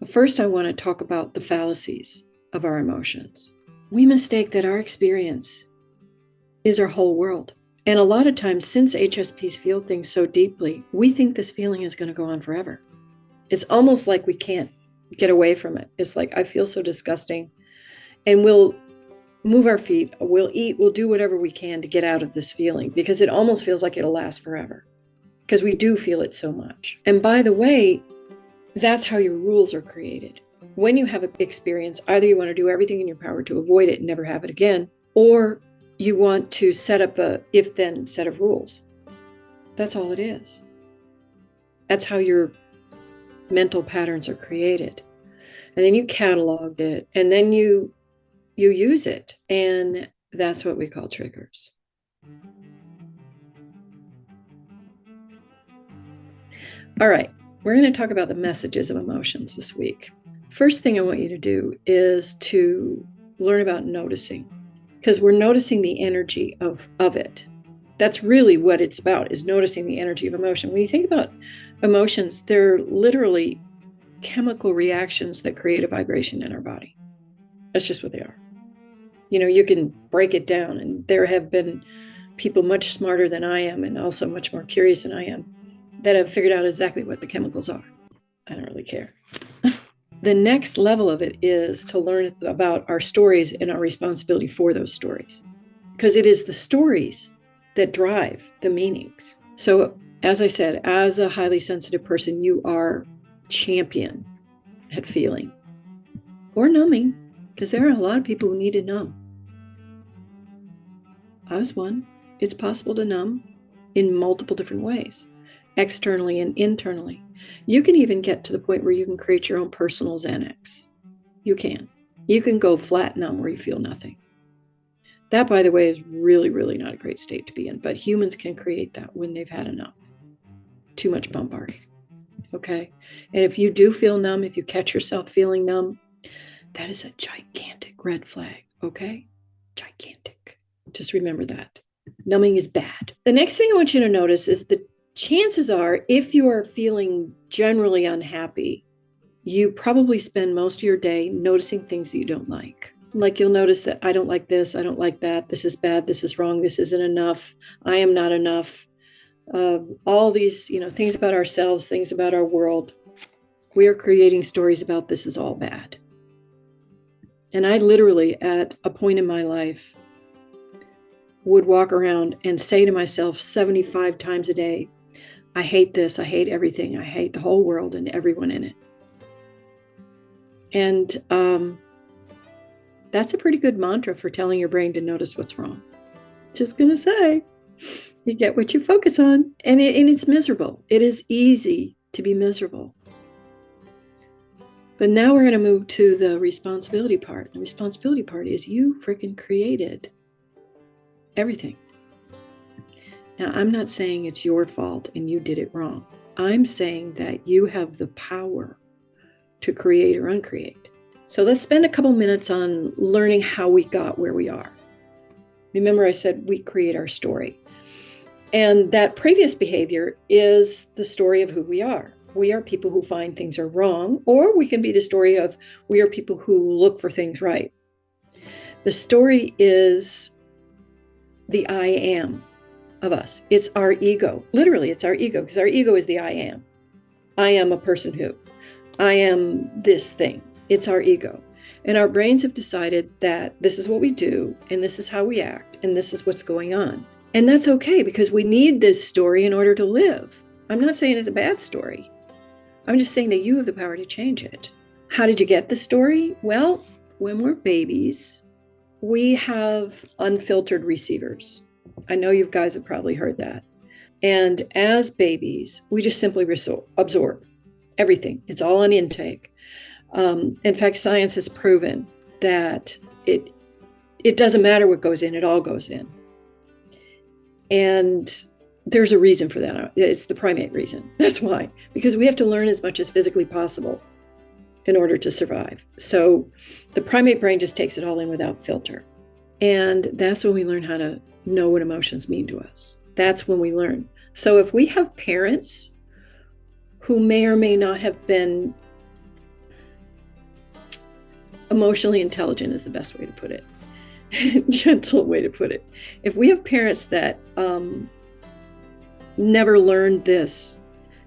First, I want to talk about the fallacies of our emotions. We mistake that our experience is our whole world. And a lot of times, since HSPs feel things so deeply, we think this feeling is going to go on forever. It's almost like we can't get away from it. It's like, I feel so disgusting. And we'll move our feet, we'll eat, we'll do whatever we can to get out of this feeling, because it almost feels like it'll last forever, because we do feel it so much. And by the way, that's how your rules are created. When you have an experience, either you want to do everything in your power to avoid it and never have it again, or you want to set up a if-then set of rules. That's all it is. That's how your mental patterns are created. And then you cataloged it, and then you use it. And that's what we call triggers. All right. We're going to talk about the messages of emotions this week. First thing I want you to do is to learn about noticing, because we're noticing the energy of it. That's really what it's about, is noticing the energy of emotion. When you think about emotions, they're literally chemical reactions that create a vibration in our body. That's just what they are. You know, you can break it down, and there have been people much smarter than I am and also much more curious than I am that have figured out exactly what the chemicals are. I don't really care. The next level of it is to learn about our stories and our responsibility for those stories, because it is the stories that drive the meanings. So, as I said, as a highly sensitive person, you are champion at feeling or numbing, because there are a lot of people who need to numb. I was one. It's possible to numb in multiple different ways, externally and internally. You can even get to the point where you can create your own personal Xanax. You can. You can go flat numb where you feel nothing. That, by the way, is really, really not a great state to be in, but humans can create that when they've had enough. Too much bombarding. Okay? And if you do feel numb, if you catch yourself feeling numb, that is a gigantic red flag. Okay? Gigantic. Just remember that. Numbing is bad. The next thing I want you to notice is the chances are, if you are feeling generally unhappy, you probably spend most of your day noticing things that you don't like. Like, you'll notice that I don't like this, I don't like that, this is bad, this is wrong, this isn't enough, I am not enough. All these, things about ourselves, things about our world. We are creating stories about this is all bad. And I literally, at a point in my life, would walk around and say to myself 75 times a day, I hate this, I hate everything, I hate the whole world and everyone in it. And that's a pretty good mantra for telling your brain to notice what's wrong. Just going to say, you get what you focus on. And it's miserable. It is easy to be miserable. But now we're going to move to the responsibility part. The responsibility part is you freaking created everything. Now, I'm not saying it's your fault and you did it wrong. I'm saying that you have the power to create or uncreate. So let's spend a couple minutes on learning how we got where we are. Remember, I said we create our story. And that previous behavior is the story of who we are. We are people who find things are wrong, or we can be the story of we are people who look for things right. The story is the I am of us. It's our ego. Literally, it's our ego, because our ego is the I am. I am a person who. I am this thing. It's our ego. And our brains have decided that this is what we do, and this is how we act, and this is what's going on. And that's okay, because we need this story in order to live. I'm not saying it's a bad story. I'm just saying that you have the power to change it. How did you get the story? Well, when we're babies, we have unfiltered receivers. I know you guys have probably heard that. And as babies, we just simply absorb everything. It's all on intake. In fact, science has proven that it doesn't matter what goes in, it all goes in. And there's a reason for that. It's the primate reason. That's why. Because we have to learn as much as physically possible in order to survive. So the primate brain just takes it all in without filter. And that's when we learn how to know what emotions mean to us. That's when we learn. So if we have parents who may or may not have been emotionally intelligent is the best way to put it. Gentle way to put it. If we have parents that never learned this,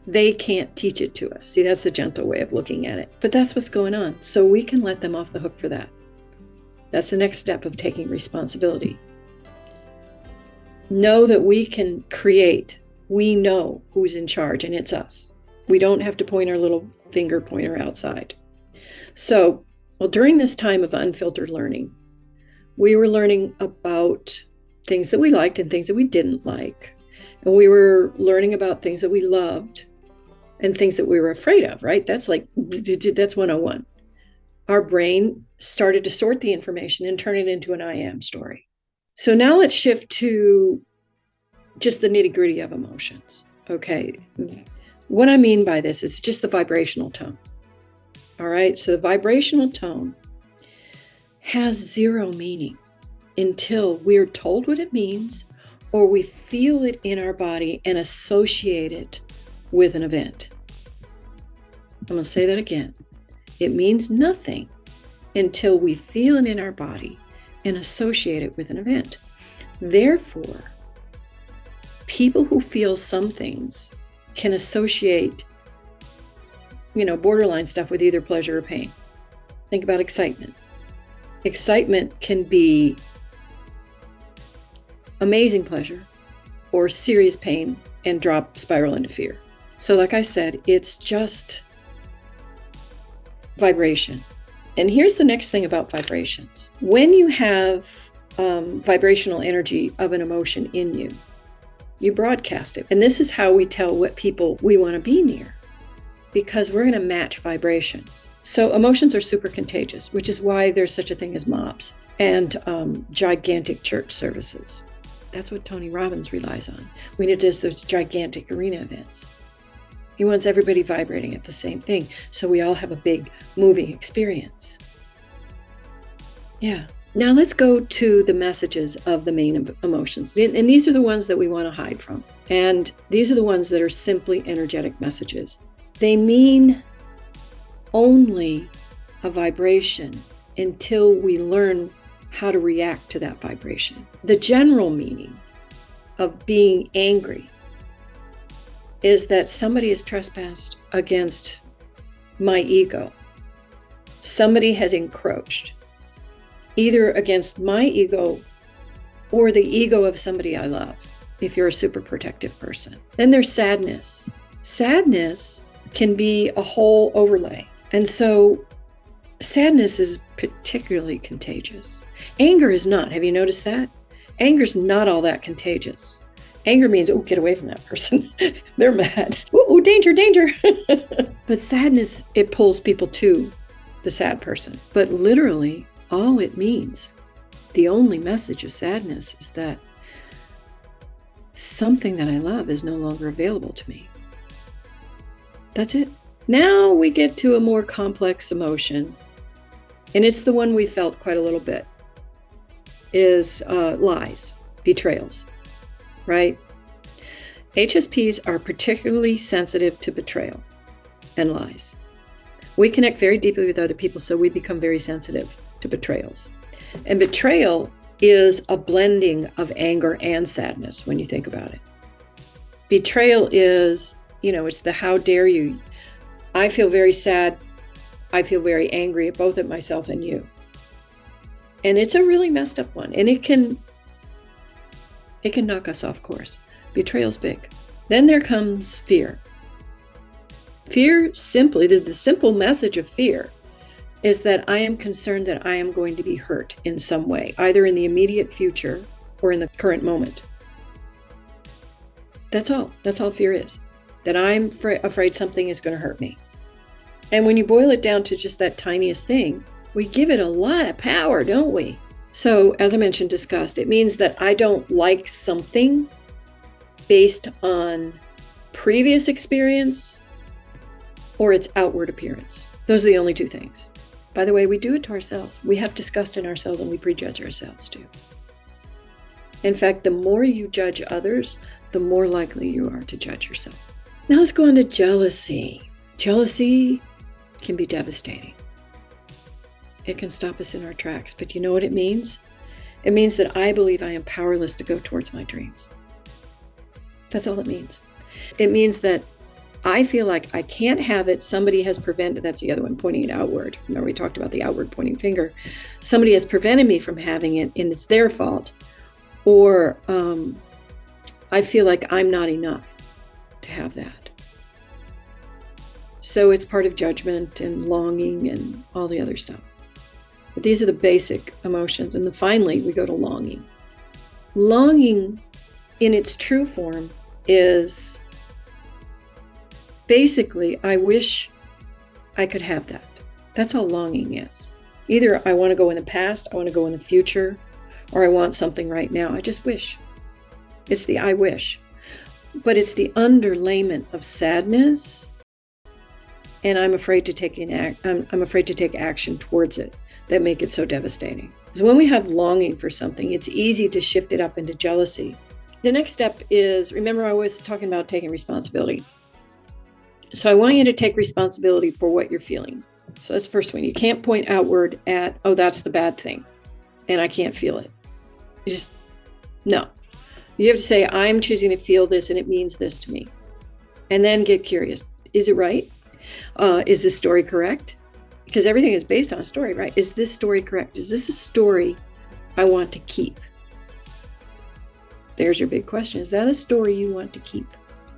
they can't teach it to us. See, that's the gentle way of looking at it. But that's what's going on. So we can let them off the hook for that. That's the next step of taking responsibility. Know that we can create. We know who's in charge, and it's us. We don't have to point our little finger pointer outside. So, well, during this time of unfiltered learning, we were learning about things that we liked and things that we didn't like. And we were learning about things that we loved and things that we were afraid of, right? That's 101. Our brain started to sort the information and turn it into an I am story. So now let's shift to just the nitty-gritty of emotions. Okay. What I mean by this is just the vibrational tone. All right. So the vibrational tone has zero meaning until we're told what it means or we feel it in our body and associate it with an event. I'm going to say that again. It means nothing until we feel it in our body and associate it with an event. Therefore, people who feel some things can associate, borderline stuff with either pleasure or pain. Think about excitement. Excitement can be amazing pleasure or serious pain and spiral into fear. So like I said, it's just vibration. And here's the next thing about vibrations. When you have vibrational energy of an emotion in you, you broadcast it. And this is how we tell what people we want to be near, because we're going to match vibrations. So emotions are super contagious, which is why there's such a thing as mobs and gigantic church services. That's what Tony Robbins relies on when it does those gigantic arena events. He wants everybody vibrating at the same thing, so we all have a big moving experience. Yeah. Now let's go to the messages of the main emotions. And these are the ones that we want to hide from. And these are the ones that are simply energetic messages. They mean only a vibration until we learn how to react to that vibration. The general meaning of being angry is that somebody has trespassed against my ego. Somebody has encroached, either against my ego or the ego of somebody I love, if you're a super protective person. Then there's sadness. Sadness can be a whole overlay. And so sadness is particularly contagious. Anger is not. Have you noticed that? Anger's not all that contagious. Anger means, oh, get away from that person. They're mad. Ooh, danger, danger. But sadness, it pulls people to the sad person. But literally, all it means, the only message of sadness is that something that I love is no longer available to me. That's it. Now we get to a more complex emotion, and it's the one we felt quite a little bit, is lies, betrayals. Right? HSPs are particularly sensitive to betrayal and lies. We connect very deeply with other people, so we become very sensitive to betrayals. And betrayal is a blending of anger and sadness when you think about it. Betrayal is, it's the how dare you. I feel very sad. I feel very angry both at myself and you. And it's a really messed up one. And it can knock us off course. Betrayal's big. Then there comes fear. Fear simply, the simple message of fear is that I am concerned that I am going to be hurt in some way, either in the immediate future or in the current moment. That's all. That's all fear is. That I'm afraid something is going to hurt me. And when you boil it down to just that tiniest thing, we give it a lot of power, don't we? So, as I mentioned, disgust, it means that I don't like something based on previous experience or its outward appearance. Those are the only two things. By the way, we do it to ourselves. We have disgust in ourselves and we prejudge ourselves too. In fact, the more you judge others, the more likely you are to judge yourself. Now let's go on to jealousy. Jealousy can be devastating. It can stop us in our tracks. But you know what it means? It means that I believe I am powerless to go towards my dreams. That's all it means. It means that I feel like I can't have it. Somebody has prevented, that's the other one, pointing it outward. Remember, we talked about the outward pointing finger. Somebody has prevented me from having it, and it's their fault. Or I feel like I'm not enough to have that. So it's part of judgment and longing and all the other stuff. But these are the basic emotions. And then finally, we go to longing. Longing in its true form is basically, I wish I could have that. That's all longing is. Either I want to go in the past, I want to go in the future, or I want something right now. I just wish. It's the I wish. But it's the underlayment of sadness, and I'm afraid to take I'm afraid to take action towards it that make it so devastating. Because when we have longing for something, it's easy to shift it up into jealousy. The next step is, remember I was talking about taking responsibility. So I want you to take responsibility for what you're feeling. So that's the first one. You can't point outward at, oh, that's the bad thing, and I can't feel it. You just, no. You have to say, I'm choosing to feel this, and it means this to me. And then get curious. Is it right? Is this story correct? Because everything is based on a story, right? Is this story correct? Is this a story I want to keep? There's your big question. Is that a story you want to keep?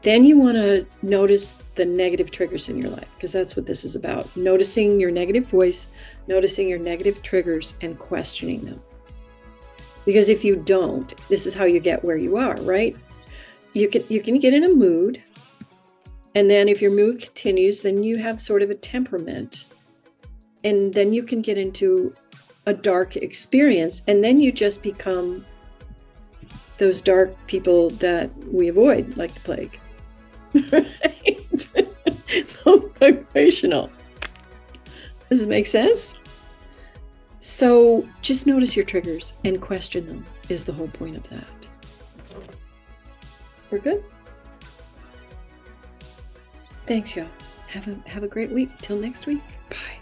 Then you want to notice the negative triggers in your life, because that's what this is about. Noticing your negative voice, noticing your negative triggers, and questioning them. Because if you don't, this is how you get where you are, right? You can get in a mood, and then if your mood continues, then you have sort of a temperament. And then you can get into a dark experience, and then you just become those dark people that we avoid like the plague. Right? So vibrational. Does this make sense? So just notice your triggers and question them is the whole point of that. We're good? Thanks, y'all. Have a great week. Till next week. Bye.